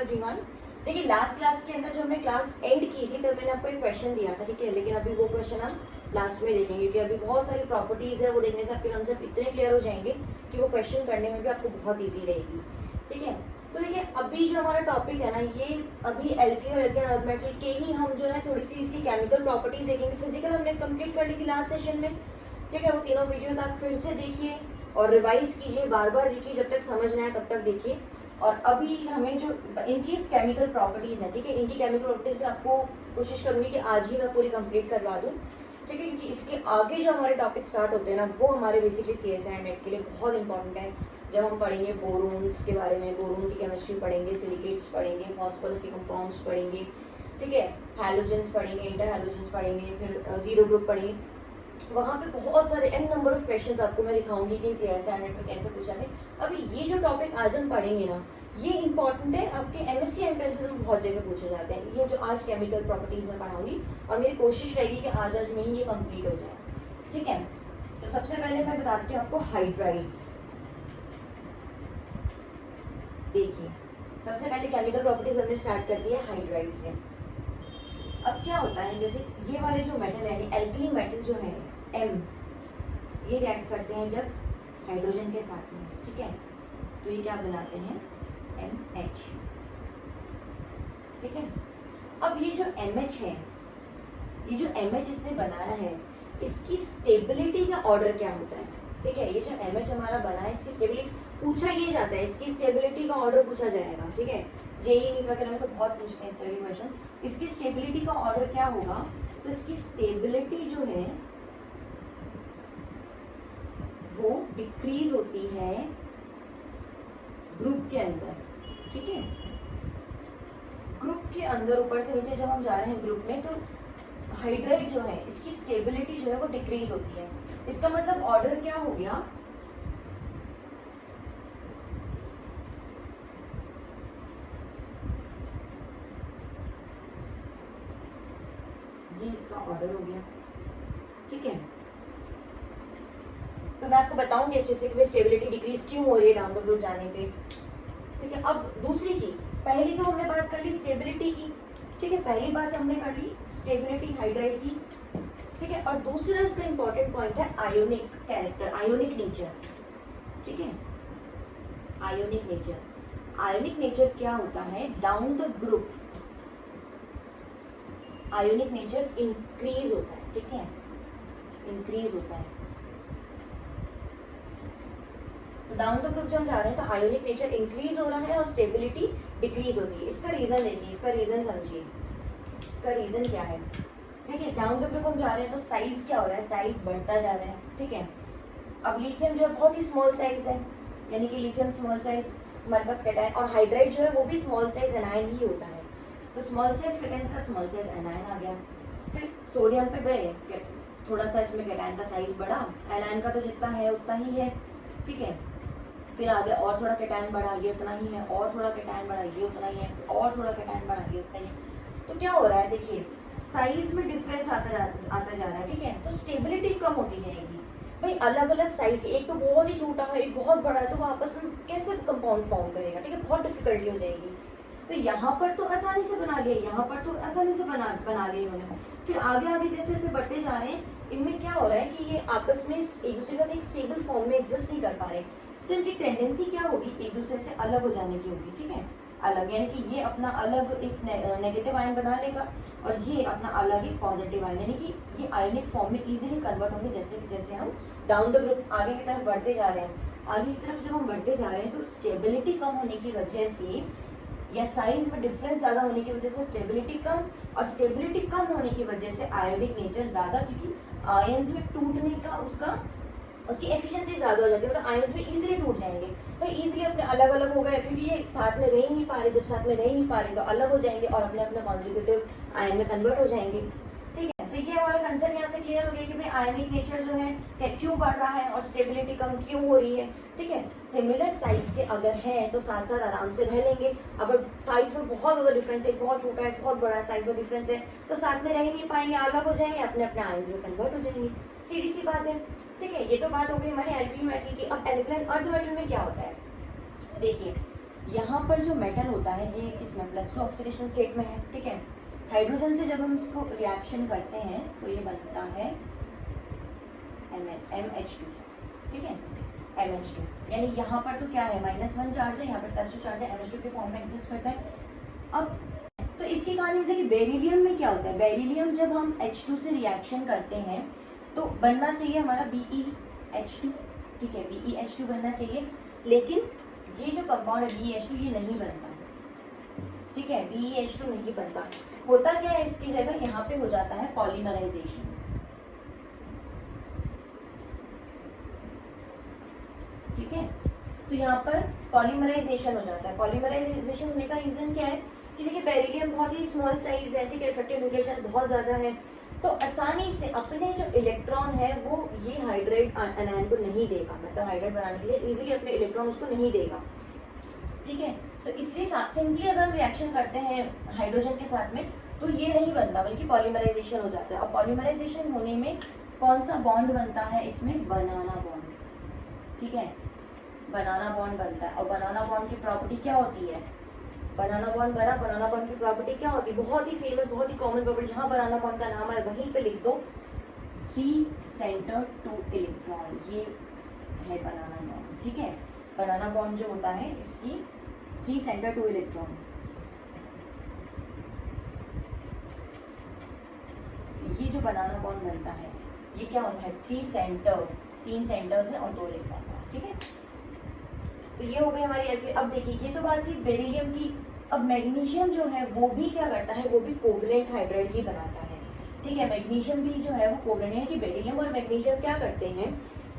Everyone. देखिए last class के अंदर जो हमने क्लास एंड की थी तब मैंने आपको एक क्वेश्चन दिया था, ठीक है, लेकिन अभी वो क्वेश्चन हम लास्ट में देखेंगे कि अभी बहुत सारी प्रॉपर्टीज है, वो देखने से आपके कंसेप्ट इतने क्लियर हो जाएंगे कि वो क्वेश्चन करने में भी आपको बहुत ईजी रहेगी, ठीक है। तो देखिए अभी जो हमारा टॉपिक है ना, ये अभी एल्कली और एल्केन अर्थ मेटल के ही हम जो है थोड़ी सी इसकी केमिकल प्रॉपर्टीज देखेंगे। फिजिकल हमने कंप्लीट कर ली थी लास्ट सेशन में, ठीक है। वो तीनों वीडियोस आप फिर से देखिए और रिवाइज कीजिए, बार बार देखिए, जब तक समझ ना आए तब तक देखिए। और अभी हमें जो इनकी केमिकल प्रॉपर्टीज है, ठीक है, इनकी केमिकल प्रॉपर्टीज में आपको कोशिश करूंगी कि आज ही मैं पूरी कंप्लीट करवा दूं, ठीक है, क्योंकि इसके आगे जो हमारे टॉपिक स्टार्ट होते हैं ना, वो हमारे बेसिकली CSI नेट के लिए बहुत इंपॉर्टेंट है। जब हम पढ़ेंगे बोरोन्स के बारे में, बोरोन की केमिस्ट्री पढ़ेंगे, सिलिकेट्स पढ़ेंगे, फॉस्फोरस के कंपाउंड्स पढ़ेंगे, ठीक है, हैलोजेंस पढ़ेंगे, इंटर हैलोजेंस पढ़ेंगे, फिर जीरो ग्रुप पढ़ेंगे। वहाँ पे बहुत सारे एन नंबर ऑफ क्वेश्चंस आपको मैं दिखाऊंगी कि CSI नेट में कैसे पूछा है। अभी ये जो टॉपिक आज हम पढ़ेंगे ना, ये इंपॉर्टेंट है, आपके MSc एंट्रेंसेस में बहुत जगह पूछे जाते हैं। ये जो आज केमिकल प्रॉपर्टीज में पढ़ाऊंगी और मेरी कोशिश रहेगी कि आज में ही ये कंप्लीट हो जाए, ठीक है। तो सबसे पहले मैं बताती हूँ आपको हाइड्राइड्स। देखिए सबसे पहले केमिकल प्रॉपर्टीज हमने स्टार्ट कर दी है हाइड्राइड से। अब क्या होता है, जैसे ये वाले जो मेटल है, एल्कली मेटल जो है M, ये रिएक्ट करते हैं जब हाइड्रोजन के साथ में, ठीक है, तो ये क्या बनाते हैं MH, ठीक है। अब ये जो MH है, ये जो MH इसने बनाया है, इसकी स्टेबिलिटी का ऑर्डर क्या होता है, ठीक है। ये जो MH हमारा बना है, इसकी स्टेबिलिटी पूछा ये जाता है, इसकी स्टेबिलिटी का ऑर्डर पूछा जाएगा, ठीक है। जेईई नीट वगैरह में तो बहुत पूछते हैं इस तरह के क्वेश्चन। इसकी स्टेबिलिटी का ऑर्डर क्या होगा, तो इसकी स्टेबिलिटी जो है वो डिक्रीज होती है ग्रुप के अंदर, ठीक है। ग्रुप के अंदर ऊपर से नीचे जब हम जा रहे हैं ग्रुप में, तो हाइड्राइड जो है इसकी स्टेबिलिटी जो है वो डिक्रीज होती है। इसका मतलब ऑर्डर क्या हो गया, ये इसका ऑर्डर हो गया, ठीक है। तो मैं आपको बताऊंगी अच्छे से कि स्टेबिलिटी डिक्रीज क्यों हो रही है डाउन द ग्रुप जाने पे, ठीक है। अब दूसरी चीज, पहली तो हमने बात कर ली स्टेबिलिटी की, ठीक है, पहली बात हमने कर ली स्टेबिलिटी हाइड्राइड की, ठीक है। और दूसरा इसका इंपॉर्टेंट पॉइंट है आयोनिक कैरेक्टर, आयोनिक नेचर, ठीक है। आयोनिक नेचर, आयोनिक नेचर क्या होता है, down the group ionic nature increase होता है, ठीक है, इंक्रीज होता है। तो डाउन द ग्रुप जब हम जा रहे हैं तो आयोनिक नेचर इंक्रीज हो रहा है और स्टेबिलिटी डिक्रीज होती है। इसका रीजन देखिए, इसका रीजन समझिए, इसका रीजन क्या है। देखिए डाउन द ग्रुप हम जा रहे हैं तो साइज क्या हो रहा है, साइज बढ़ता जा रहा है, ठीक है। अब लिथियम जो है बहुत ही स्मॉल साइज है, यानी कि लिथियम स्मॉल साइज हमारे पास कैटायन, और हाइड्राइड जो है वो भी स्मॉल साइज एनायन ही होता है। तो स्मॉल साइज कैटायन का स्मॉल साइज एनायन आ गया। फिर सोडियम पे गए, थोड़ा सा इसमें कैटायन का साइज बढ़ा, एनायन का तो जितना है उतना ही है, ठीक है। फिर आगे और थोड़ा कैटायन बढ़ा, ये उतना ही है, और थोड़ा कैटायन बढ़ा, ये उतना ही है, और थोड़ा कैटायन बढ़ा, ये उतना ही है। तो क्या हो रहा है, देखिए साइज में डिफरेंस आता जा रहा है, ठीक है। तो स्टेबिलिटी कम होती जाएगी। भाई अलग अलग साइज के, एक तो बहुत ही छोटा है, एक बहुत बड़ा है, तो वो आपस में कैसे कंपाउंड फॉर्म करेगा, ठीक है, बहुत डिफिकल्टी हो जाएगी। तो यहाँ पर तो आसानी से बना लिया, यहाँ पर तो आसानी से बना लिया इन्होंने। फिर आगे आगे जैसे जैसे बढ़ते जा रहे हैं, इनमें क्या हो रहा है कि ये आपस में एक दूसरे का एक स्टेबल फॉर्म में एग्जिस्ट नहीं कर पा रहे। तो इनकी टेंडेंसी क्या होगी, एक दूसरे से अलग हो जाने की होगी, ठीक है, अलग, यानी कि ये अपना अलग एक नेगेटिव आयन बना लेगा और ये अपना अलग एक पॉजिटिव आयन, यानी कि ये आयनिक फॉर्म में इजीली कन्वर्ट होंगे। जैसे जैसे हम डाउन द ग्रुप आगे की तरफ बढ़ते जा रहे हैं, आगे की तरफ जब हम बढ़ते जा रहे हैं तो स्टेबिलिटी कम होने की वजह से या साइज में डिफरेंस ज्यादा होने की वजह से स्टेबिलिटी कम, और स्टेबिलिटी कम होने की वजह से आयोनिक नेचर ज्यादा, क्योंकि आयंस में टूटने का उसकी एफिशिएंसी ज्यादा हो जाती है, मतलब आयंस में इजीली टूट जाएंगे। भाई इजीली अपने अलग अलग हो गए, क्योंकि ये साथ में रह ही नहीं पा रहे, जब साथ में रह ही नहीं पा रहे तो अलग हो जाएंगे और अपने अपने कॉन्जिक्यूटिव आयन में कन्वर्ट हो जाएंगे, ठीक है। तो ये हमारा कंसेप्ट यहाँ से क्लियर हो गया कि भाई आयनिक नेचर जो है क्यों बढ़ रहा है और स्टेबिलिटी कम क्यों हो रही है, ठीक है। सिमिलर साइज के अगर है तो साथ साथ आराम से रह लेंगे। अगर साइज में बहुत ज्यादा डिफरेंस है, बहुत छोटा है, बहुत बड़ा साइज में डिफरेंस है, तो साथ में रह ही नहीं पाएंगे, अलग हो जाएंगे, अपने अपने आयंस में कन्वर्ट हो जाएंगे, सीधी सी बात है, ठीक है। ये तो बात हो गई हमारे एल्कली मेटल की। अब एल्कलाइन अर्थ मेटल में क्या होता है, देखिए यहाँ पर जो मेटल होता है ये किसमें, +2 ऑक्सीडेशन स्टेट में है, ठीक है। हाइड्रोजन से जब हम इसको रिएक्शन करते हैं तो ये बनता है MH2, ठीक है, MH2। यानी यहाँ पर तो क्या है, -1 चार्ज है, यहाँ पर +2 चार्ज है, MH2 के फॉर्म में एग्जिस्ट करता है। अब तो इसके कारण देखिए बेरिलियम में क्या होता है, बेरिलियम जब हम H2 से रिएक्शन करते हैं तो बनना चाहिए हमारा BeH2, ठीक है, BeH2 बनना चाहिए, लेकिन ये जो कंपाउंड है BeH2 ये नहीं बनता, ठीक है, BeH2 नहीं बनता। होता क्या है, इसकी जगह यहाँ पे हो जाता है पॉलीमराइजेशन, ठीक है। तो यहाँ पर पॉलीमराइजेशन हो जाता है। पॉलीमराइजेशन होने का रीजन क्या है कि देखिए बेरिलियम बहुत ही स्मॉल साइज है, ठीक है, इफेक्टिव न्यूक्लियर चार्ज बहुत ज्यादा है, तो आसानी से अपने जो इलेक्ट्रॉन है वो ये हाइड्राइड आयन को नहीं देगा, मतलब हाइड्राइड बनाने के लिए इजीली अपने इलेक्ट्रॉन उसको नहीं देगा, ठीक है। तो इसलिए सिंपली अगर हम रिएक्शन करते हैं हाइड्रोजन के साथ में तो ये नहीं बनता, बल्कि पॉलीमराइजेशन हो जाता है। और पॉलीमराइजेशन होने में कौन सा बॉन्ड बनता है, इसमें बनाना बॉन्ड, ठीक है, बनाना बॉन्ड बनता है। और बनाना बॉन्ड की प्रॉपर्टी क्या होती है, बनाना बॉन्ड बना, बनाना बॉन्ड की प्रॉपर्टी क्या होती है, बहुत ही फेमस, बहुत ही कॉमन प्रॉपर्टी, जहां बनाना बॉन्ड का नाम है वहीं पे लिख दो 3 सेंटर 2 इलेक्ट्रॉन, ये है बनाना बॉन्ड, ठीक है। बनाना बॉन्ड जो होता है इसकी 3 सेंटर 2 इलेक्ट्रॉन, ये जो बनाना बॉन्ड बनता है ये क्या होता है, 3 सेंटर, 3 सेंटर्स है और 2 इलेक्ट्रॉन, ठीक है। तो ये हो गई हमारी। अब देखिए ये तो बात थी बेरिलियम की। अब मैग्नीशियम जो है वो भी क्या करता है, वो भी कोवलेंट हाइड्राइड ही बनाता है, ठीक है। मैग्नीशियम भी जो है वो कोवलेंट है कि बेरिलियम और मैग्नीशियम क्या करते हैं,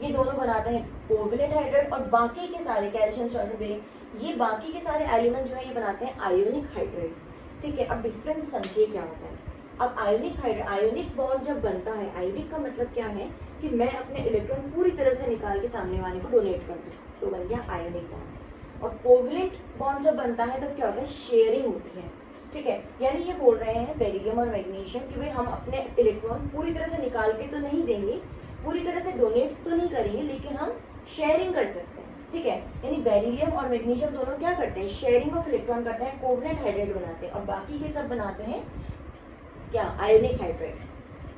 ये दोनों बनाते हैं कोवलेंट हाइड्राइड, और बाकी के सारे कैल्शियम सल्फर बेरिलियम ये बाकी के सारे एलिमेंट जो है ये बनाते हैं आयोनिक हाइड्राइड, ठीक है। अब डिफरेंस समझिए क्या होता है। अब आयोनिक बॉन्ड जब बनता है, आयोनिक का मतलब क्या है कि मैं अपने इलेक्ट्रॉन पूरी तरह से निकाल के सामने वाले को डोनेट कर दूं, तो बन गया आयोनिक बॉन्ड। और कोवलेंट बॉन्ड जब बनता है तब क्या होता है, शेयरिंग होती है, ठीक है। यानी ये बोल रहे हैं बेरिलियम और मैग्नीशियम कि भाई हम अपने इलेक्ट्रॉन पूरी तरह से निकाल के तो नहीं देंगे, पूरी तरह से डोनेट तो नहीं करेंगे, लेकिन हम शेयरिंग कर सकते हैं, ठीक है। यानी बेरिलियम और मैग्नीशियम दोनों क्या करते हैं, शेयरिंग ऑफ इलेक्ट्रॉन करते हैं, कोवलेंट हाइड्राइड बनाते हैं, और बाकी के सब बनाते हैं क्या, आयोनिक हाइड्राइड,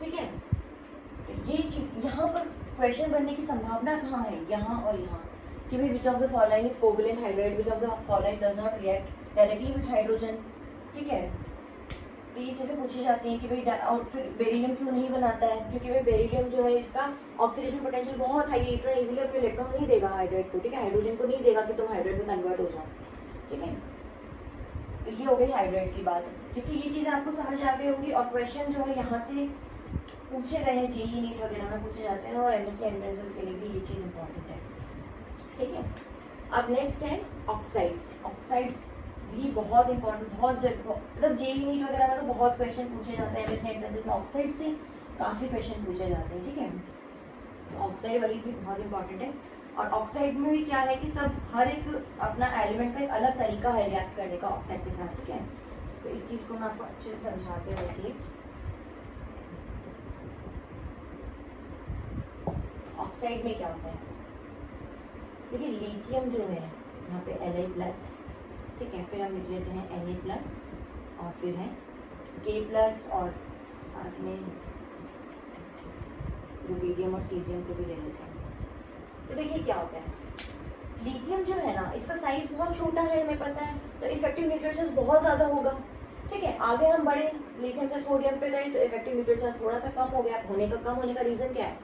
ठीक है। तो ये चीज यहाँ पर क्वेश्चन बनने की संभावना कहाँ है, यहाँ और यहाँ, कि भाई which of the following is covalent hydride, which of the following does not react directly with hydrogen, ठीक है। तो ये चीजें पूछी जाती हैं कि भाई, और फिर बेरिलियम क्यों नहीं बनाता है, क्योंकि भाई बेरिलियम जो है इसका ऑक्सीडेशन पोटेंशियल बहुत हाई है, इतना इजीली अपने इलेक्ट्रॉन नहीं देगा हाइड्राइड को, ठीक है, हाइड्रोजन को नहीं देगा कि तुम हाइड्राइड में कन्वर्ट हो जाओ, ठीक है। तो ये हो गई हाइड्राइड की बात, ठीक है। ये चीजें आपको समझ आ गई होंगी, और क्वेश्चन जो है यहाँ से पूछे गए हैं, जेईई नीट वगैरह में पूछे जाते हैं, और एमएससी एंट्रेंसेस के लिए भी ये चीज इंपॉर्टेंट है, ठीक है। अब नेक्स्ट है ऑक्साइड्स। ऑक्साइड्स भी बहुत इंपॉर्टेंट, बहुत जगह मतलब जेईई नीट वगैरह में तो बहुत क्वेश्चन पूछे जाते हैं, एमएससी एंट्रेंसेस में ऑक्साइड से काफी क्वेश्चन पूछे जाते हैं, ठीक है। तो ऑक्साइड वाली भी बहुत इंपॉर्टेंट है। और ऑक्साइड में भी क्या है कि सब हर एक अपना एलिमेंट का एक अलग तरीका है रिएक्ट करने का ऑक्साइड के साथ, ठीक है। तो इस चीज को मैं आपको अच्छे से समझाते हुए कि ऑक्साइड में क्या होता है। देखिए लिथियम जो है यहाँ पे Li+, ठीक है, फिर हम लिख लेते हैं Na+, और फिर है K+, और साथ में रुबीडियम और सीजियम को भी ले लेते हैं। तो देखिए क्या होता है, लिथियम जो है ना इसका साइज बहुत छोटा है, हमें पता है, तो इफेक्टिव न्यूक्लियर चार्ज बहुत ज्यादा होगा, ठीक है। आगे हम बढ़े, लिथियम से सोडियम पे गए तो इफेक्टिव न्यूक्लियर चार्ज थोड़ा सा कम हो गया। कम होने का रीजन क्या है,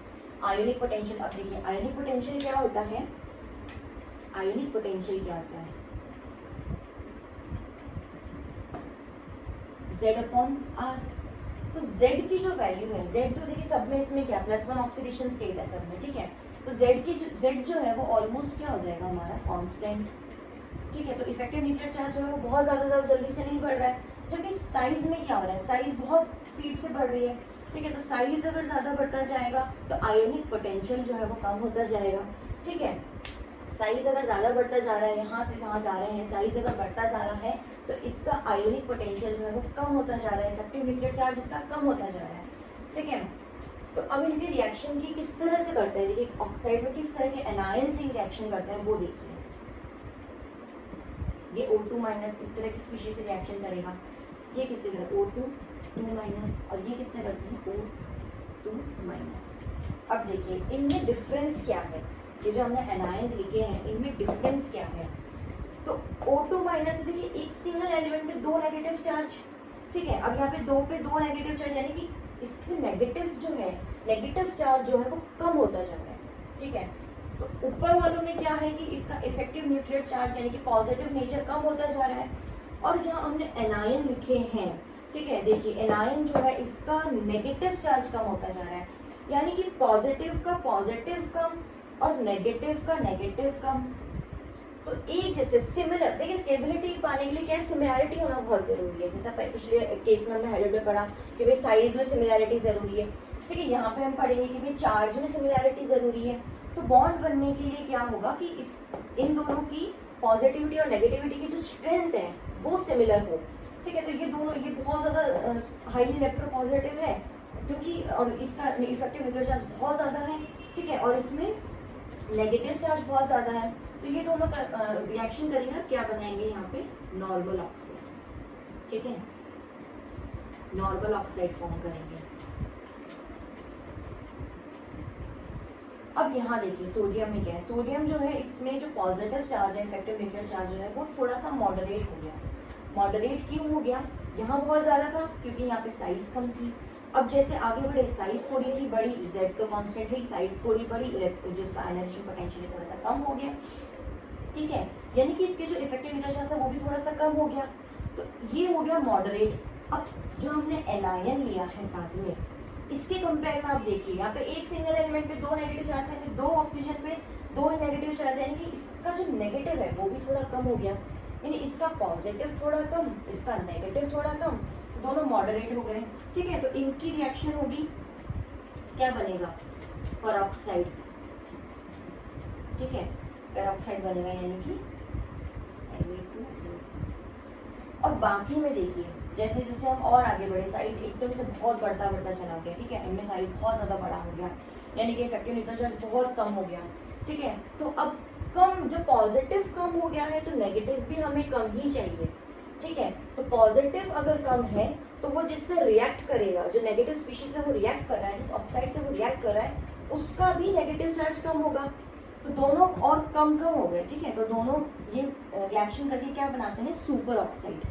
आयोनिक पोटेंशियल। अब देखिए आयोनिक पोटेंशियल क्या होता है, आयोनिक पोटेंशियल क्या होता है, Z/R। तो Z की जो वैल्यू है, Z तो देखिए सब में इसमें क्या +1 ऑक्सीडेशन स्टेट है सब में, ठीक है। तो Z जो है वो ऑलमोस्ट क्या हो जाएगा हमारा कांस्टेंट, ठीक है। तो इफेक्टिव न्यूक्लियर चार्ज जो है वो बहुत ज्यादा जल्दी से नहीं बढ़ रहा है, जबकि साइज में क्या हो रहा है, साइज बहुत स्पीड से बढ़ रही है, ठीक है। तो साइज अगर ज्यादा बढ़ता जाएगा तो आयोनिक पोटेंशियल जो है वो कम होता जाएगा, ठीक है। साइज अगर ज्यादा बढ़ता जा रहा है, यहाँ से जहाँ जा रहे हैं साइज अगर बढ़ता जा रहा है तो इसका आयोनिक पोटेंशियल जो है वो कम होता जा रहा है, इफेक्टिव न्यूक्लियर चार्ज इसका कम होता जा रहा है, ठीक है। तो अब इनके रिएक्शन की किस तरह से करते हैं, देखिए ऑक्साइड में किस तरह के एनायन से रिएक्शन करते हैं वो देखिए। ये O2 माइनस इस तरह की स्पीशीज से रिएक्शन करेगा, ये किससे करेगा O2 2 माइनस, और ये किससे करते हैं O2 माइनस। अब देखिए इनमें डिफरेंस क्या है, ये जो हमने एनायंस लिखे हैं इनमें डिफरेंस क्या है। तो O2 माइनस देखिए एक सिंगल एलिमेंट में 2 नेगेटिव चार्ज, ठीक है। अब यहाँ पे 2 पे 2 नेगेटिव चार्ज, यानी कि इसमें नेगेटिव जो है, नेगेटिव चार्ज जो है वो कम होता जा रहा है, ठीक है। तो ऊपर वालों में क्या है कि इसका इफेक्टिव न्यूक्लियर चार्ज यानी कि पॉजिटिव नेचर कम होता जा रहा है। और जहाँ हमने एनायन लिखे हैं, ठीक है, देखिए एनायन जो है इसका नेगेटिव चार्ज कम होता जा रहा है, यानी कि पॉजिटिव का पॉजिटिव कम और नेगेटिव का नेगेटिव कम। तो एक जैसे सिमिलर, देखिए स्टेबिलिटी पाने के लिए क्या सिमिलैरिटी होना बहुत जरूरी है। जैसा पिछले केस में हमने हाइड्रोजन में पढ़ा कि भाई साइज में सिमिलैरिटी जरूरी है, ठीक है। यहाँ पे हम पढ़ेंगे कि भाई चार्ज में सिमिलैरिटी जरूरी है। तो बॉन्ड बनने के लिए क्या होगा कि इन दोनों की पॉजिटिविटी और नेगेटिविटी की जो स्ट्रेंथ है वो सिमिलर हो, ठीक है। तो ये दोनों, ये बहुत ज़्यादा हाईली इलेक्ट्रोपॉजिटिव है क्योंकि, और इसका इफेक्टिव न्यूक्लियर चार्ज बहुत ज़्यादा है, ठीक है, और इसमें नेगेटिव चार्ज बहुत ज़्यादा है। तो ये दोनों का रिएक्शन करेंगे, क्या बनाएंगे यहाँ पे नॉर्मल ऑक्साइड, ठीक है, नॉर्मल ऑक्साइड फॉर्म करेंगे। अब यहाँ देखिए सोडियम में क्या है, सोडियम जो है इसमें जो पॉजिटिव चार्ज है, इफेक्टिव न्यूक्लियर चार्ज जो है वो थोड़ा सा मॉडरेट हो गया। मॉडरेट क्यों हो गया, यहाँ बहुत ज़्यादा था क्योंकि यहाँ पे साइज कम थी। अब जैसे आगे बढ़े साइज थोड़ी सी बड़ी, Z तो कांस्टेंट है, साइज थोड़ी बड़ी, जिसका आयनाइजेशन पोटेंशियल थोड़ा सा कम हो गया, ठीक है, यानी कि इसके जो इफेक्टिव न्यूक्लियर चार्ज था वो भी थोड़ा सा कम हो गया। तो ये हो गया मॉडरेट। अब जो हमने एनायन लिया है साथ में, इसके कंपेयर में आप देखिए यहाँ पे एक सिंगल एलिमेंट पे 2 नेगेटिव चार्ज है, 2 ऑक्सीजन पे 2 नेगेटिव चार्ज है, यानी कि इसका जो नेगेटिव है वो भी थोड़ा कम हो गया, यानी इसका पॉजिटिव थोड़ा कम, इसका नेगेटिव थोड़ा कम, दोनों मॉडरेट हो गए, ठीक है। तो इनकी रिएक्शन होगी, क्या बनेगा पेरोक्साइड, ठीक है, पेरोक्साइड बनेगा यानी कि Na2O। और बाकी में देखिए जैसे जैसे हम और आगे बढ़े, साइज एकदम से बहुत बढ़ता चला गया, ठीक है, इनमें साइज बहुत ज़्यादा बड़ा हो गया, यानी कि इफेक्टिव न्यूक्लियर चार्ज बहुत कम हो गया, ठीक है। तो अब कम, जब पॉजिटिव कम हो गया है तो नेगेटिव भी हमें कम ही चाहिए, ठीक है। तो पॉजिटिव अगर कम है तो वो जिससे रिएक्ट करेगा, जो नेगेटिव स्पीशीज है वो रिएक्ट कर रहा है, जिस ऑक्साइड से वो रिएक्ट कर रहा है उसका भी नेगेटिव चार्ज कम होगा। तो दोनों और कम हो गए, ठीक है। तो दोनों ये रिएक्शन करके क्या बनाते हैं, सुपर ऑक्साइड,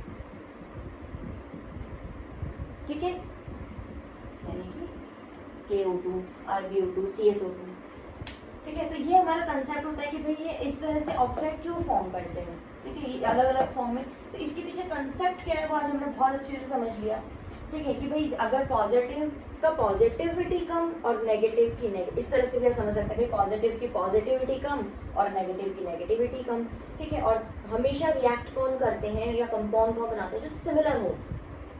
ठीक है, यानी कि KO2, RbO2, CSO2, ठीक है। तो ये हमारा कंसेप्ट होता है कि भाई ये इस तरह से ऑक्साइड क्यों फॉर्म करते हैं, ठीक है, ये अलग अलग फॉर्म में। तो इसके पीछे कंसेप्ट क्या है वो आज हमने बहुत अच्छे से समझ लिया, ठीक है, कि भाई अगर पॉजिटिव का पॉजिटिविटी कम और नेगेटिव की नेगेटिव, इस तरह से भी आप समझ सकते हैं कि पॉजिटिव की पॉजिटिविटी कम और नेगेटिव की नेगेटिविटी कम, ठीक है। और हमेशा रिएक्ट कौन करते हैं या कंपाउंड कौन बनाते हैं, जो सिमिलर हो,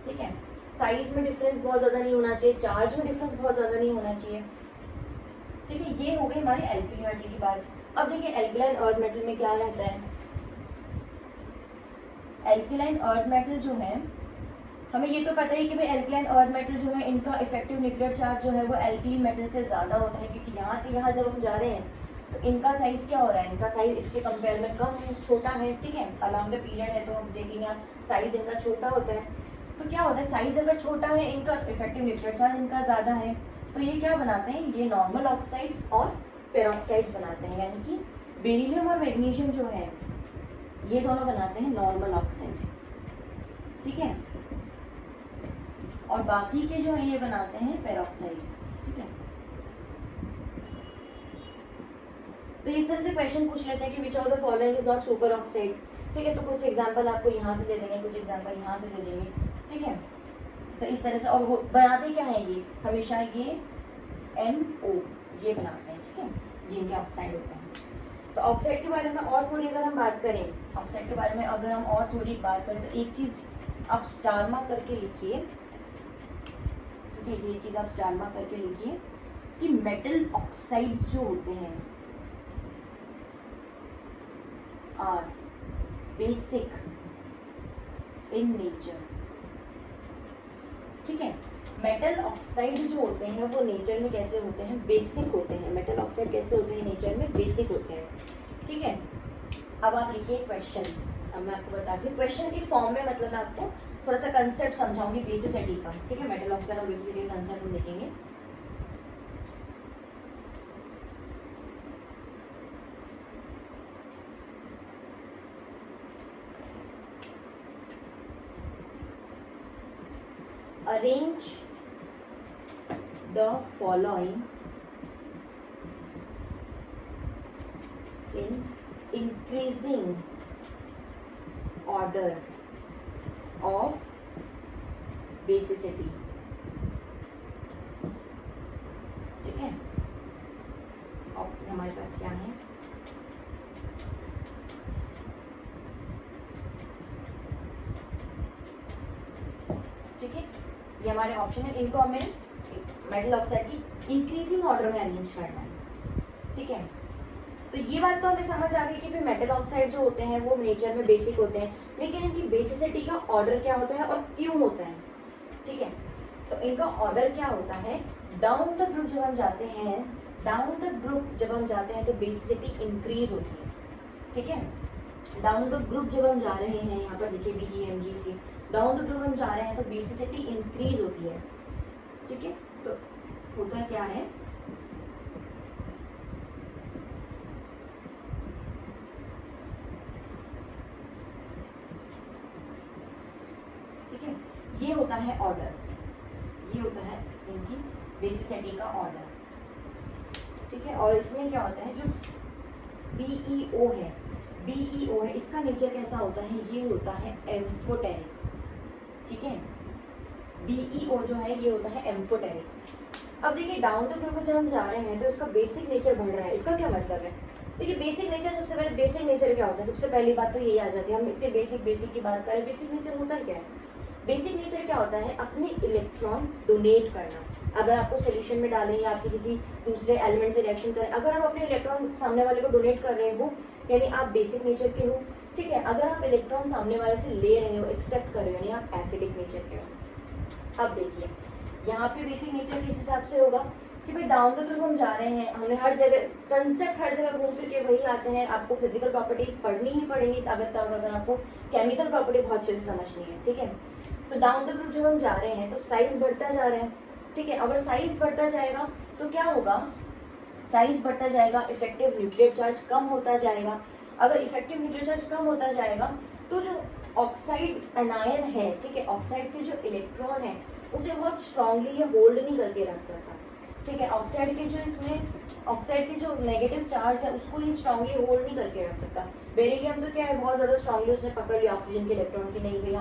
ठीक है। साइज में डिफरेंस बहुत ज़्यादा नहीं होना चाहिए, चार्ज में डिफरेंस बहुत ज़्यादा नहीं होना चाहिए, ठीक है। ये हो गई हमारी एल्किलाइन मेटल की बात। अब देखिए एल्किलाइन अर्थ मेटल में क्या रहता है, एल्किलाइन अर्थ मेटल जो है, हमें ये तो पता है कि भाई एल्किलाइन अर्थ मेटल जो है इनका इफेक्टिव न्यूक्लियर चार्ज जो है वो एल्किली मेटल से ज़्यादा होता है, क्योंकि यहाँ से यहाँ जब हम जा रहे हैं तो इनका साइज क्या हो रहा है, इनका साइज इसके कंपेयर में कम है, छोटा है, ठीक है। अलॉन्ग द पीरियड है तो हम देखेंगे आप साइज इनका छोटा होता है। तो क्या होता है, साइज अगर छोटा है इनका, इफेक्टिव न्यूक्लियर चार्ज इनका ज़्यादा है, तो ये क्या बनाते हैं, ये नॉर्मल ऑक्साइड्स और पेरोक्साइड्स बनाते हैं, यानी कि बेरिलियम और मैग्नीशियम जो है ये दोनों बनाते हैं नॉर्मल ऑक्साइड, ठीक है। और बाकी के जो है ये बनाते हैं पेरोक्साइड, ठीक है। तो इस तरह से क्वेश्चन पूछ लेते हैं कि which of the following is not super oxide, ठीक है। तो कुछ एग्जांपल आपको यहाँ से दे देंगे, कुछ एग्जांपल यहाँ से दे देंगे, ठीक है। तो इस तरह से, और वो बनाते क्या है, ये हमेशा ये MO ये बनाते हैं, ठीक है, ये इनके ऑक्साइड होते हैं। तो ऑक्साइड के बारे में और थोड़ी अगर हम बात करें, ऑक्साइड के बारे में अगर हम और थोड़ी बात करें तो एक चीज़ आप स्टार मार्क करके लिखिए, ठीक है, ये चीज़ आप स्टार मार्क करके लिखिए कि मेटल ऑक्साइड्स जो होते हैं आर बेसिक इन नेचर, ठीक है। मेटल ऑक्साइड जो होते हैं वो नेचर में कैसे होते हैं, बेसिक होते हैं। मेटल ऑक्साइड कैसे होते हैं, नेचर में बेसिक होते हैं, ठीक है। अब आप लिखिए क्वेश्चन, अब मैं आपको बताती हूँ क्वेश्चन की फॉर्म में, मतलब मैं आपको थोड़ा सा कंसेप्ट समझाऊंगी बेसिसिटी का, ठीक है। मेटल ऑक्साइड और बेसिसिटी का कंसेप्ट हम देखेंगे। Arrange the following in increasing order of basicity, ठीक है। अब हमारे पास क्या है, ठीक है, ये हमारे ऑप्शन है। इनको हमें मेटल ऑक्साइड की इंक्रीजिंग ऑर्डर में अरेंज करना है, ठीक है। तो ये बात तो हमें समझ आ गई कि भाई मेटल ऑक्साइड जो होते हैं वो नेचर में बेसिक होते हैं, लेकिन इनकी बेसिसिटी का ऑर्डर क्या होता है और क्यों होता है, ठीक है। तो इनका ऑर्डर क्या होता है, डाउन द ग्रुप जब हम जाते हैं, डाउन द ग्रुप जब हम जाते हैं तो बेसिसिटी इंक्रीज होती है, ठीक है। डाउन द ग्रुप जब हम जा रहे हैं, यहाँ पर देखिए BEMGC, डाउन द ग्रुप हम जा रहे हैं तो बेसिसिटी इंक्रीज होती है, ठीक है। तो होता क्या है, ये होता है ऑर्डर, ये होता है इनकी बेसिसिटी का ऑर्डर, ठीक है। और इसमें क्या होता है, जो BeO है, BeO है, इसका नेचर कैसा होता है, ये होता है एम्फोटेरिक, ठीक है। BeO जो है ये होता है एम्फोटेरिक। अब देखिए डाउन द ग्रुप में जब हम जा रहे हैं तो इसका बेसिक नेचर बढ़ रहा है, इसका क्या मतलब है, देखिए बेसिक नेचर, सबसे पहले बेसिक नेचर क्या होता है, सबसे पहली बात तो यही आ जाती है, हम इतने बेसिक की बात करें, बेसिक नेचर होता है क्या है, बेसिक नेचर क्या होता है, अपने इलेक्ट्रॉन डोनेट करना। अगर आपको सोल्यूशन में डालें या आपके किसी दूसरे एलिमेंट से रिएक्शन करें, अगर आप अपने इलेक्ट्रॉन सामने वाले को डोनेट कर रहे हो यानी आप बेसिक नेचर के हो, ठीक है। अगर आप इलेक्ट्रॉन सामने वाले से ले रहे हो, एक्सेप्ट कर रहे हो, यानी आप एसिडिक नेचर के हो। अब देखिए यहाँ पे बेसिक नेचर किस हिसाब से होगा कि भाई डाउन द ग्रुप हम जा रहे हैं, हमने हर जगह कंसेप्ट, हर जगह घूम फिर के वही आते हैं, आपको फिजिकल प्रॉपर्टीज पढ़नी ही पड़ेंगी अगर आपको केमिकल प्रॉपर्टी बहुत अच्छे से समझनी है, ठीक है। तो डाउन द ग्रुप जब हम जा रहे हैं तो साइज बढ़ता जा रहा है, ठीक है। अगर साइज बढ़ता जाएगा तो क्या होगा, साइज बढ़ता जाएगा, इफेक्टिव न्यूक्लियर चार्ज कम होता जाएगा। अगर इफेक्टिव न्यूक्लियर चार्ज कम होता जाएगा तो जो ऑक्साइड एनायन है, ठीक है, ऑक्साइड के जो इलेक्ट्रॉन है उसे बहुत स्ट्रांगली ये होल्ड नहीं करके रख सकता, ठीक है। ऑक्साइड के जो इसमें ऑक्साइड के जो नेगेटिव चार्ज है उसको ये स्ट्रांगली होल्ड नहीं करके रख सकता। बेरिलियम तो क्या है, बहुत ज़्यादा स्ट्रांगली उसने पकड़ लिया ऑक्सीजन के इलेक्ट्रॉन की, नहीं भाई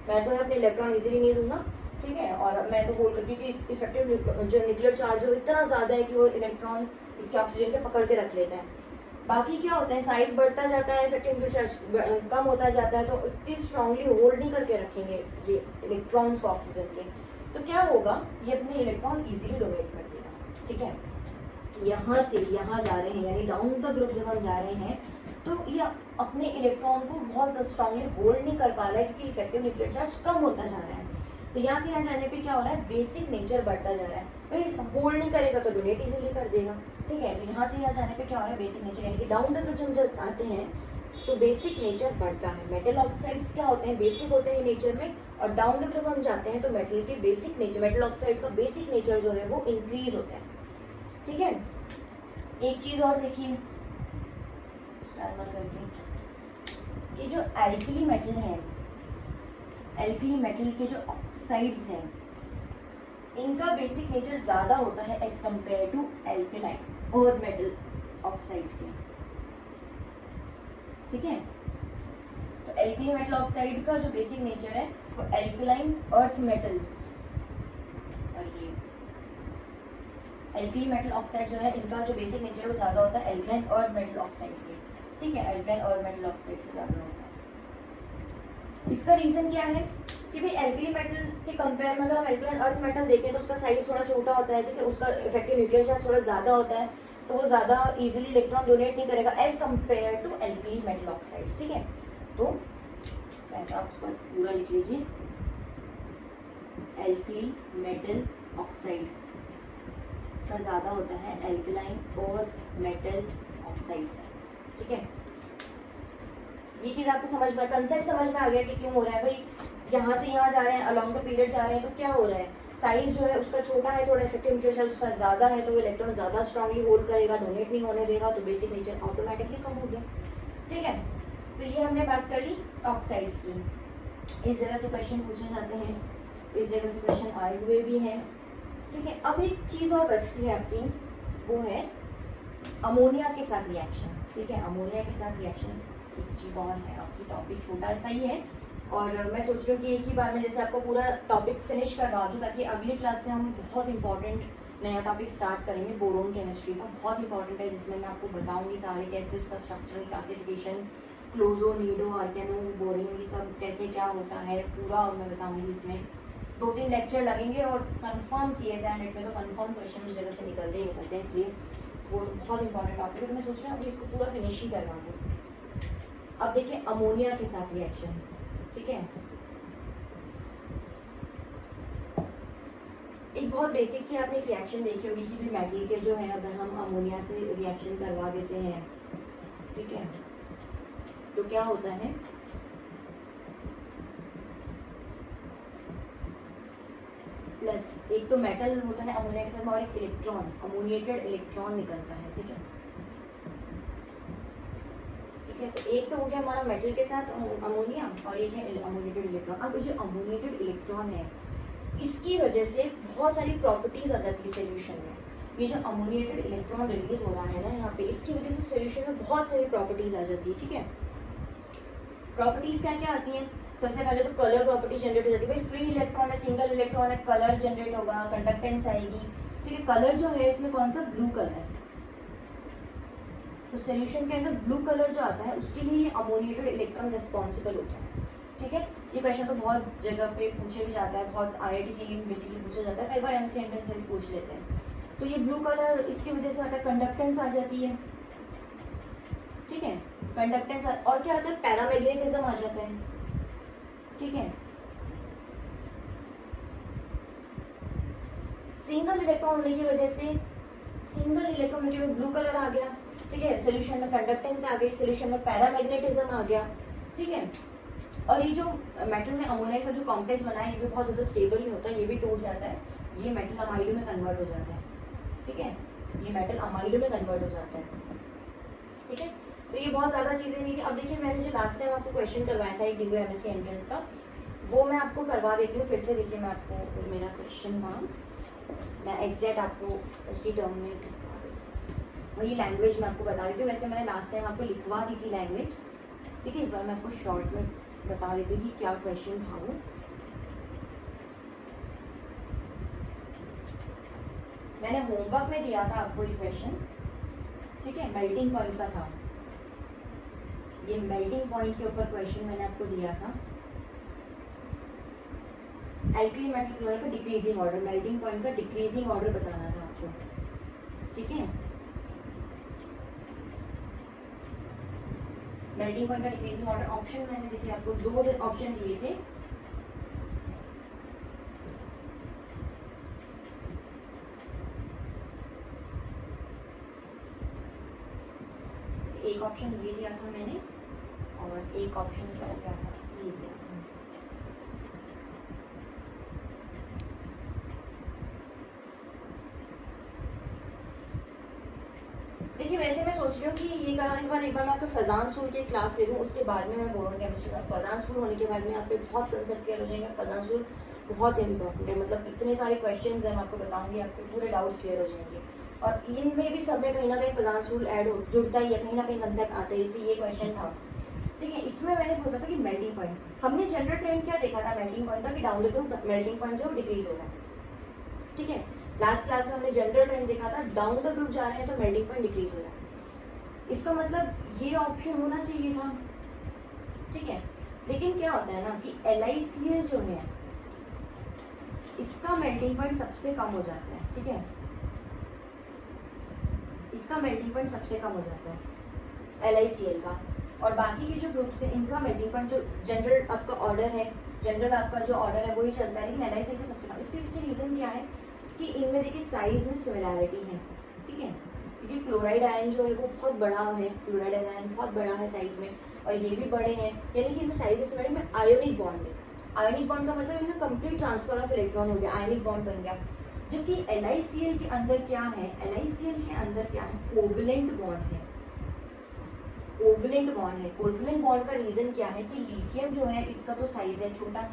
मैं तो अपने इलेक्ट्रॉन इजीली नहीं दूंगा, ठीक है। और मैं तो होल्ड करती हूँ कि इफेक्टिव जो न्यूक्लियर चार्ज है इतना ज़्यादा है कि वो इलेक्ट्रॉन इसके ऑक्सीजन के पकड़ के रख लेता है। बाकी क्या होता है, साइज बढ़ता जाता है, इफेक्टिव न्यूक्लियर चार्ज कम होता जाता है, तो इतनी स्ट्रांगली होल्ड नहीं करके रखेंगे ये इलेक्ट्रॉन्स को ऑक्सीजन के, तो क्या होगा, ये अपने इलेक्ट्रॉन इजीली डोनेट कर देगा, ठीक है। यहाँ से यहाँ जा रहे हैं यानी डाउन द ग्रुप जब हम जा रहे हैं तो ये अपने इलेक्ट्रॉन को बहुत स्ट्रांगली होल्ड नहीं कर पा रहा है क्योंकि इफेक्टिव न्यूक्लियर चार्ज कम होता जा रहा है। तो यहाँ से यहाँ जाने पे क्या हो रहा है, बेसिक नेचर बढ़ता जा रहा है, भाई होल्ड नहीं करेगा तो डोनेट इजीली कर देगा, ठीक है। तो यहाँ से यहाँ जाने पे क्या हो रहा है, बेसिक नेचर यानी कि डाउन द ग्रुप जब हम आते हैं तो बेसिक नेचर बढ़ता है। मेटल ऑक्साइड्स क्या होते हैं, बेसिक होते हैं नेचर में, और डाउन द ग्रुप हम जाते हैं तो मेटल के बेसिक नेचर, मेटल ऑक्साइड का बेसिक नेचर जो है वो इंक्रीज होता है, ठीक है। एक चीज और देखिए करके कि जो एल्कली मेटल है, एल्कली मेटल के जो ऑक्साइड्स हैं इनका बेसिक नेचर ज्यादा होता है एज कंपेयर टू एल्कलाइन और मेटल ऑक्साइड के, ठीक है। तो एल्कली मेटल ऑक्साइड का जो बेसिक नेचर है वो alkaline earth metal, alkali metal oxide जो है इनका जो बेसिक नेचर है वो ज्यादा होता है एल्कलाइन अर्थ मेटल ऑक्साइड के, ठीक है, एल्कलाइन अर्थ मेटल ऑक्साइड से ज्यादा होता है। इसका रीजन क्या है कि भाई एल्कली मेटल के कंपेयर में अगर हम एल्कलाइन अर्थ मेटल देखें तो उसका साइज थोड़ा छोटा होता है, ठीक है, उसका इफेक्टिव न्यूक्लियर चार्ज थोड़ा ज्यादा होता है, तो वो ज्यादा इजीली इलेक्ट्रॉन डोनेट नहीं करेगा as compare to alkali metal oxides, ठीक है। तो आप उसको पूरा लिख लीजिए, एल्कली मेटल ऑक्साइड का ज्यादा होता है एल्कलाइन और मेटल ऑक्साइड से, ठीक है। ये चीज़ आपको समझ में, कंसेप्ट समझ में आ गया कि क्यों हो रहा है भाई, यहाँ से यहाँ जा रहे हैं, अलॉन्ग द पीरियड जा रहे हैं, तो क्या हो रहा है, साइज जो है उसका छोटा है, थोड़ा इफेक्टिव नेचर है उसका ज़्यादा है, तो वो इलेक्ट्रॉन ज़्यादा स्ट्रांगली होल्ड करेगा, डोनेट नहीं होने देगा, तो बेसिक नेचर ऑटोमेटिकली कम हो गया। ठीक है, तो ये हमने बात कर ली ऑक्साइड्स की। इस जगह से क्वेश्चन पूछे जाते हैं, इस जगह से क्वेश्चन आए हुए भी हैं। ठीक है, अब एक चीज़ और बचती है आपकी, वो है अमोनिया के साथ रिएक्शन। ठीक है, अमोनिया के साथ रिएक्शन एक चीज़ और है, आपकी टॉपिक छोटा सा ही है और मैं सोच रही हूँ कि एक ही बार में जैसे आपको पूरा टॉपिक फिनिश करवा दूँ, ताकि अगली क्लास से हम बहुत इंपॉर्टेंट नया टॉपिक स्टार्ट करेंगे बोरोन केमिस्ट्री का, बहुत इंपॉर्टेंट है, जिसमें मैं आपको बताऊंगी सारे कैसे उसका स्ट्रक्चरल क्लासिफिकेशन, क्लोजो, नीडो, आर्गेनो, बोरिन, ये सब कैसे क्या होता है पूरा मैं बताऊंगी। इसमें 2-3 लेक्चर लगेंगे और कंफर्म CS एंड नेट में तो कंफर्म क्वेश्चन उस जगह से निकलते ही निकलते हैं, इसलिए वो तो बहुत इंपॉर्टेंट टॉपिक है। तो मैं सोच रही हूँ अभी इसको पूरा फिनिश ही करवा दूँ। अब देखिए अमोनिया के साथ रिएक्शन। ठीक है, एक बहुत बेसिक सी आपने एक रिएक्शन देखी होगी कि भी मेटल के जो है अगर हम अमोनिया से रिएक्शन करवा देते हैं, ठीक है, तो क्या होता है, प्लस एक तो मेटल होता है अमोनिया के साथ और एक इलेक्ट्रॉन, अमोनिएटेड इलेक्ट्रॉन निकलता है। ठीक है, ठीक है, तो एक तो हो गया हमारा मेटल के साथ अमोनिया और एक है अमोनिएटेड इलेक्ट्रॉन। अब जो अमोनिएटेड इलेक्ट्रॉन है इसकी वजह से बहुत सारी प्रॉपर्टीज आ जाती है सोल्यूशन में। ये जो अमोनिएटेड इलेक्ट्रॉन रिलीज हो रहा है ना यहाँ पे, इसकी वजह से सोल्यूशन में बहुत सारी प्रॉपर्टीज आ जाती है। ठीक है, प्रॉपर्टीज क्या क्या आती हैं, सबसे पहले तो कलर प्रॉपर्टी जनरेट हो जाती है। भाई फ्री इलेक्ट्रॉन है, सिंगल इलेक्ट्रॉन है, कलर जनरेट होगा, कंडक्टेंस आएगी। ठीक है, कलर जो है इसमें कौन सा, ब्लू कलर, तो सोल्यूशन के अंदर ब्लू कलर जो आता है उसके लिए अमोनिएटेड इलेक्ट्रॉन रिस्पॉन्सिबल होता है। ठीक है, ये क्वेश्चन तो बहुत जगह पे पूछे भी जाता है, बहुत IIT JEE में बेसिकली पूछा जाता है, कई बार एमएससी एंट्रेंस में भी पूछ लेते हैं। तो ये ब्लू कलर इसकी वजह से आता है, कंडक्टेंस आ जाती है। ठीक है, कंडक्टेंस और क्या आता है, पैरामैग्नेटिज्म आ जाता है। ठीक है, सिंगल इलेक्ट्रॉन होने की वजह से, सिंगल इलेक्ट्रॉन होने की वजह ब्लू कलर आ गया। ठीक है, सोल्यूशन में कंडक्टेंस आ गई, सोल्यूशन में पैरामैग्नेटिज्म आ गया। ठीक है, और ये जो मेटल में अमोनिया का जो कॉम्प्लेक्स बना है ये भी बहुत ज़्यादा स्टेबल नहीं होता, ये भी टूट जाता है, ये मेटल अमाइड में कन्वर्ट हो जाता है। ठीक है, ये मेटल अमाइड में कन्वर्ट हो जाता है। ठीक है, तो ये बहुत ज़्यादा चीज़ें नहीं थी। अब देखिए मैंने जो लास्ट टाइम आपको क्वेश्चन करवाया था एक DU MSc एंट्रेंस का, वो मैं आपको करवा देती हूँ फिर से। देखिए मैं आपको मेरा क्वेश्चन था, मैं एग्जैक्ट आपको उसी टर्म में वही लैंग्वेज मैं आपको बता देती हूँ। वैसे मैंने लास्ट टाइम आपको लिखवा दी थी लैंग्वेज। ठीक है, इस बार मैं आपको शॉर्ट में बता देती हूँ कि क्या क्वेश्चन था वो। मैंने होमवर्क में दिया था आपको ये क्वेश्चन। ठीक है, मेल्टिंग पॉइंट का था ये, मेल्टिंग पॉइंट के ऊपर क्वेश्चन मैंने आपको दिया था। एल्कली मेटल क्लोराइड का डिक्रीजिंग ऑर्डर, मेल्टिंग पॉइंट का डिक्रीजिंग ऑर्डर बताना था आपको। ठीक है, मेल्टिंग पॉइंट का डिक्रीजिंग ऑर्डर ऑप्शन मैंने देखिए आपको 2 ऑप्शन दिए थे। एक ऑप्शन ये दिया था मैंने और एक ऑप्शन क्या था, ये दिया था। देखिए वैसे मैं सोच रही हूँ कि ये कराने के बाद एक बार मैं आपको फजान स्कूल की क्लास ले लूँ, उसके बाद में मैं बोरोन केमिस्ट्री में, फजान स्कूल होने के बाद में आपके बहुत कंसेप्ट क्लियर हो जाएंगे। फजान स्कूल बहुत इंपॉर्टेंट है, मतलब इतने सारे क्वेश्चंस हैं मैं आपको बताऊंगी, आपके पूरे डाउट्स क्लियर हो जाएंगे। और इनमें भी सब में कहीं ना कहीं फजान स्कूल ऐड हो जुड़ता ही है, कहीं ना कहीं कंसेप्ट आता है। जैसे ये क्वेश्चन था, ठीक है, इसमें मैंने बोला था कि मेल्टिंग पॉइंट, हमने जनरल ट्रेंड क्या देखा था मेल्टिंग पॉइंट का, कि down the group melting point जो डिक्रीज हो रहा है। ठीक है, लास्ट क्लास में हमने जनरल ट्रेंड देखा था, डाउन द ग्रुप जा रहे हैं तो मेल्टिंग पॉइंट डिक्रीज हो रहा है। इसका मतलब ये ऑप्शन होना चाहिए था। ठीक है, लेकिन क्या होता है ना कि LiCl जो है इसका मेल्टिंग पॉइंट सबसे कम हो जाता है। ठीक है, इसका मेल्टिंग पॉइंट सबसे कम हो जाता है LiCl का, और बाकी के जो ग्रुप्स हैं इनका मेल्टिंग पॉइंट जो जनरल आपका ऑर्डर है, जनरल आपका जो ऑर्डर है वही चलता है, लेकिन LiCl का सबसे कम। इसके पीछे रीजन क्या है कि इनमें देखिए साइज में सिमिलैरिटी है। ठीक है, क्योंकि क्लोराइड आयन जो है वो बहुत बड़ा है, क्लोराइड आयन बहुत बड़ा है साइज में, और ये भी बड़े हैं, यानी कि इनमें साइज में आयोनिक बॉन्ड है। आयोनिक बॉन्ड का मतलब इनमें कंप्लीट ट्रांसफर ऑफ इलेक्ट्रॉन हो गया, आयोनिक बॉन्ड बन गया। जबकि LiCl के अंदर क्या है, LiCl के अंदर क्या है, कोवलेंट बॉन्ड है, कोवलेंट बॉन्ड है। कोवलेंट बॉन्ड का रीजन क्या है कि लिथियम जो है इसका तो साइज है छोटा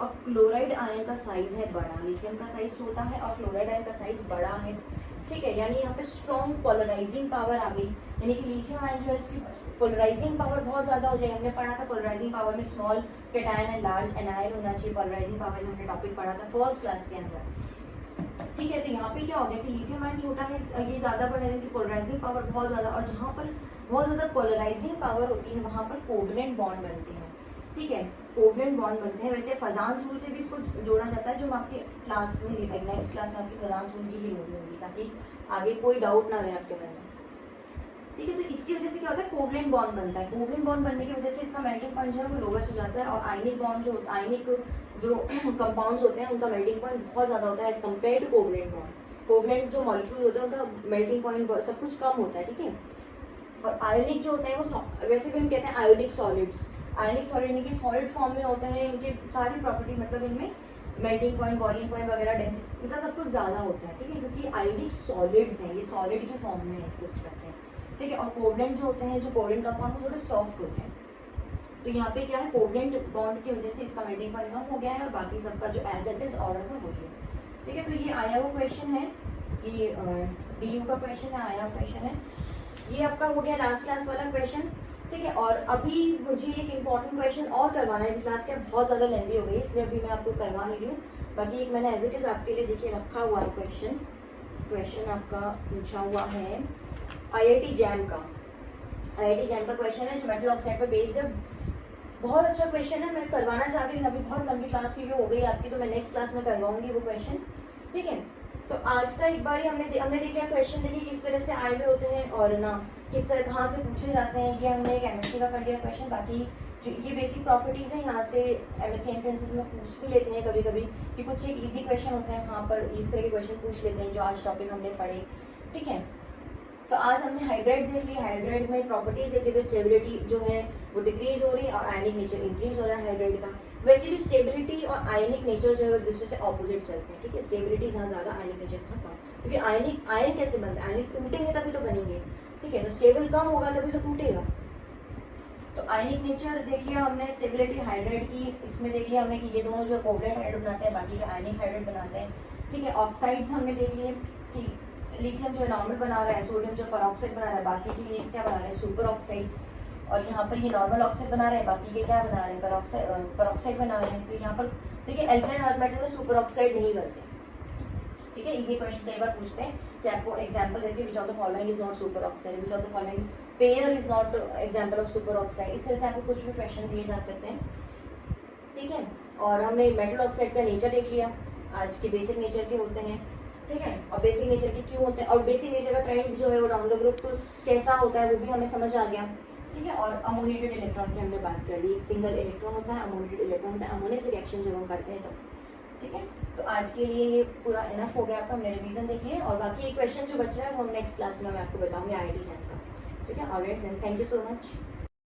और क्लोराइड आयन का साइज है बड़ा। लिथियम का साइज छोटा है और क्लोराइड आयन का साइज बड़ा है, ठीक है। यानी यहाँ पे स्ट्रॉन्ग पोलराइजिंग पावर आ गई, यानी कि लिथियम आयन जो है इसकी पोलराइजिंग पावर बहुत ज्यादा हो जाएगी। हमने पढ़ा था पोलराइजिंग पावर में small cation and large anion होना चाहिए, पोलराइजिंग पावर जो हमने टॉपिक पढ़ा था फर्स्ट क्लास के अंदर, ठीक है। तो यहाँ पे क्या हो गया कि लिथियम आयन छोटा है, ये ज्यादा बड़ा है, पोलराइजिंग पावर बहुत ज्यादा, और जहाँ पर बहुत ज्यादा पोलराइजिंग पावर होती है वहाँ पर कोवलेंट बॉन्ड बनते हैं, ठीक है। कोवलेंट बॉन्ड बनते हैं। वैसे फजान रूल से भी इसको जोड़ा जाता है, जो मैं आपके क्लास में नेक्स्ट क्लास में आपकी फजान रूल की ही होगी, ताकि आगे कोई डाउट ना रहे आपके मन में, ठीक है। तो इसकी वजह से क्या होता है, कोवलेंट बॉन्ड बनता है। कोवलेंट बॉन्ड बनने की वजह से इसका मेल्टिंग पॉइंट जो है वो लोवेस्ट हो जाता है, और आयनिक बॉन्ड जो आयनिक जो कंपाउंड्स होते हैं उनका मेल्टिंग पॉइंट बहुत ज्यादा होता है as compare to covalent bond. Covalent जो मॉलिक्यूल होते हैं उनका मेल्टिंग पॉइंट सब कुछ कम होता है, ठीक है। और आयोनिक जो होते हैं वो वैसे भी हम कहते हैं आयोनिक सॉलिड्स। आयोनिक सॉलिड यानी कि सॉलिड फॉर्म में होते हैं, इनकी सारी प्रॉपर्टी मतलब इनमें मेल्टिंग पॉइंट, बॉइलिंग पॉइंट वगैरह, डेंसिटी, इनका सब कुछ ज्यादा होता है, ठीक है। क्योंकि आयोनिक सॉलिड्स हैं, ये सॉलिड के फॉर्म में एग्जिस्ट करते हैं, ठीक है। और कोवलेंट जो होते हैं, जो कोवलेंट कंपाउंड वो थोड़े सॉफ्ट होते हैं। तो यहाँ पे क्या है, कोवलेंट बॉन्ड की वजह से इसका मेल्टिंग पॉइंट कम हो गया है और बाकी सबका जो एज इट इज ऑर्डर था वही है, ठीक है। तो ये आया वो क्वेश्चन है, ये DU का क्वेश्चन है, आया क्वेश्चन है। ये आपका हो गया लास्ट क्लास वाला क्वेश्चन, ठीक है। और अभी मुझे एक इम्पॉर्टेंट क्वेश्चन और करवाना है, क्लास क्या बहुत ज़्यादा लेंदी हो गई इसलिए अभी मैं आपको करवा नहीं रही हूँ। बाकी एक मैंने एज इट इज आपके लिए देखिए रखा हुआ है क्वेश्चन आपका पूछा हुआ है IIT जैम का। IIT जैम का क्वेश्चन है जो मेटल ऑक्साइड पर बेस्ड है। बहुत अच्छा क्वेश्चन है, मैं करवाना चाह रही हूँ, अभी बहुत लंबी क्लास की हो गई आपकी, तो मैं नेक्स्ट क्लास में करवाऊंगी वो क्वेश्चन, ठीक है। तो आज का एक बार हमने देख लिया क्वेश्चन, देखिए किस तरह से आए हुए होते हैं और ना किस तरह कहाँ से पूछे जाते हैं, ये हमने केमिस्ट्री का कर लिया क्वेश्चन। बाकी जो ये बेसिक प्रॉपर्टीज़ हैं यहाँ से MSc एंट्रेंसेस में पूछ भी लेते हैं कभी कभी, कि कुछ एक ईजी क्वेश्चन होते हैं वहाँ पर इस तरह के क्वेश्चन पूछ लेते हैं जो आज टॉपिक हमने पढ़े, ठीक है। तो आज हमने हाइड्राइड देख लिया, हाइड्राइड में प्रॉपर्टीज देख ली, स्टेबिलिटी जो है वो डिक्रीज हो रही है और आयनिक नेचर इंक्रीज हो रहा है हाइड्राइड का। वैसे भी स्टेबिलिटी और आयनिक नेचर जो है वो दूसरे से ऑपोजिट चलते हैं, ठीक है। स्टेबिलिटी जहाँ ज्यादा, आयनिक नेचर यहाँ कम, क्योंकि आयन कैसे बनता है, आयनिक टूटेंगे तभी तो बनेंगे, ठीक है। तो स्टेबल कम होगा तभी तो टूटेगा। तो आयनिक नेचर देख लिया हमने, स्टेबिलिटी हाइड्राइड की इसमें देख लिया हमने कि ये दोनों जो कोवलेंट हाइड्राइड बनाते हैं, बाकी का आयनिक हाइड्राइड बनाते हैं, ठीक है। ऑक्साइड्स हमने देख लिए कि लिथियम जो नॉर्मल बना रहा है, सोडियम जो परऑक्साइड बना रहा है, बाकी के ये क्या बना रहे हैं, सुपर ऑक्साइड्स। और यहाँ पर ये नॉर्मल ऑक्साइड बना रहे हैं, बाकी के क्या बना रहे हैं, परऑक्साइड बना रहे हैं। तो यहाँ पर देखिए एल्कालाइन अर्थ मेटल में सुपर ऑक्साइड नहीं बनते, ठीक है। ये क्वेश्चन कई बार पूछते हैं कि आपको एग्जांपल देके which of the following is not super oxide, which of the following pair is not example of super oxide. इस तरह से आपको कुछ भी क्वेश्चन दिए जा सकते हैं, ठीक है। और हमने मेटल ऑक्साइड का नेचर देख लिया, आज के बेसिक नेचर के होते हैं, ठीक है। और बेसिक नेचर के क्यों होते हैं और बेसिक नेचर का ट्रेंड जो है वो डाउन द ग्रुप कैसा होता है वो भी हमें समझ आ गया, ठीक है। और अमोनिएटेड इलेक्ट्रॉन की हमने बात कर ली, एक सिंगल इलेक्ट्रॉन होता है, अमोनिएटेड इलेक्ट्रॉन होता है, अमोनिया से रिएक्शन जब हम करते हैं तो, ठीक है। तो आज के लिए ये पूरा इनफ हो गया आपका, हमने रिवीजन देख लिया और बाकी एक क्वेश्चन जो बच रहा है वो हम नेक्स्ट क्लास में मैं आपको बताऊंगी IIT जैम का, ठीक है। Alright then, thank you so much.